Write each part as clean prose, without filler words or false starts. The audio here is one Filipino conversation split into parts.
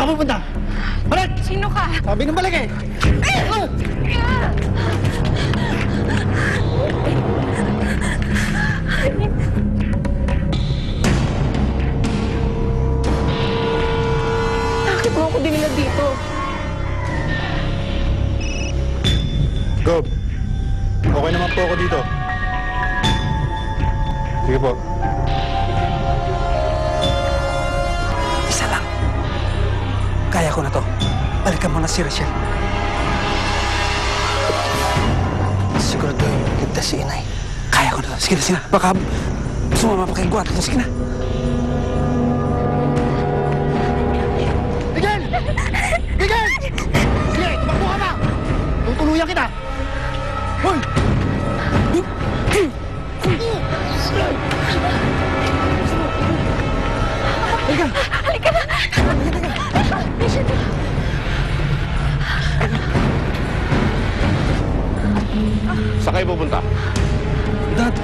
Saan ka pupunta? Balik! Sino ka? Sabi ng balik eh! Bakit mo ako dinila dito? Gob, okay naman po ako dito. Sige po. Isa lang. Kaya ko na to. Balikan mo na si Rachel. Sigurado yung ligtas si Inay. Kaya ko na to. Sige na, sige na. Baka sumama pa kay Guat. Sige na. Miguel! Miguel! Sige, tumakbo ka pa! Tutuluyan kita! Hoy! Halika! Halika na! Saan kayo pupunta? Dad,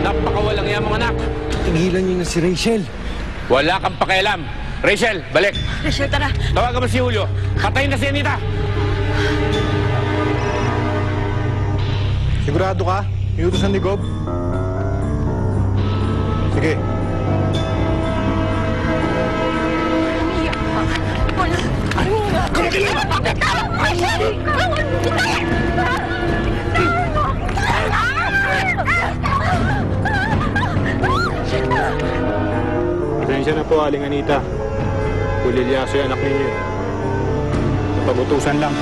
Napakawalang yan mga anak. tigilan niyo na si Rachel. Wala kang pakialam. Rachel, balik. Rachel, tara. Tawagan mo si Julio. Patayin na si Anita. Sigurado ka? Iutusan ni Gob? Sige. Iyak ka. Wala. Ano nga? Bitawan mo, Rachel! Bitawan mo kita! Pasensya na po, Aling Anita. Pulilyaso yung anak ninyo. Pag-utusan lang.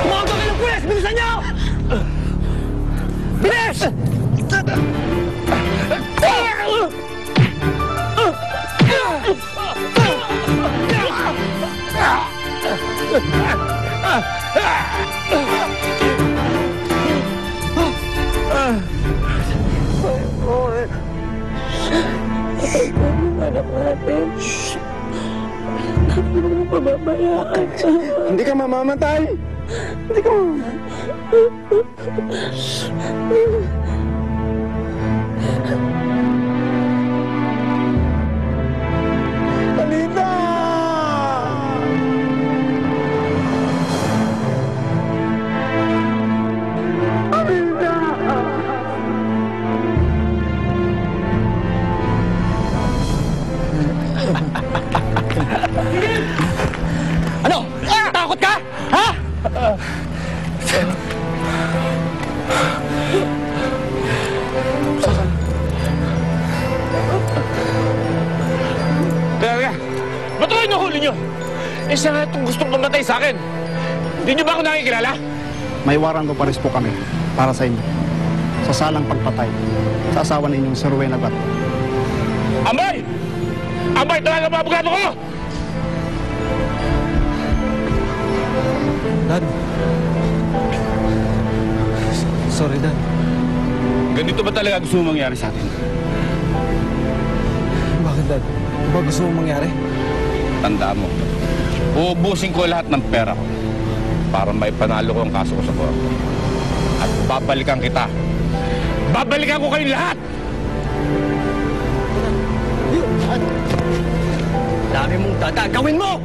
Tumawag kayo ng pulis! Bilisan niyo! Bilis! Anak natin. Hindi mo pababayaan. Hindi ka mamamatay! Hindi ka Anita! Ano? Takot ka? Ha? Kaya, ba't kayo nahuli nyo? Eh, siya nga itong gustong mamatay sa akin. Hindi nyo ba ako nakikilala? May warrant of arrest po kami para sa inyo. Sa salang pagpatay sa asawa ninyong si Rowena Bat. Ambay! Ambay, talaga mga abogado ko! Dad. Sorry, Dad. Ganito ba talaga gusto mo mangyari sa atin? Bakit, Dad? Ano ba gusto mong mangyari? Tandaan mo, uubusin ko lahat ng pera ko para may panalo ko ang kaso ko sa korte. At babalikan kita. Babalikan ko kayong lahat! Dami mong gawin mo!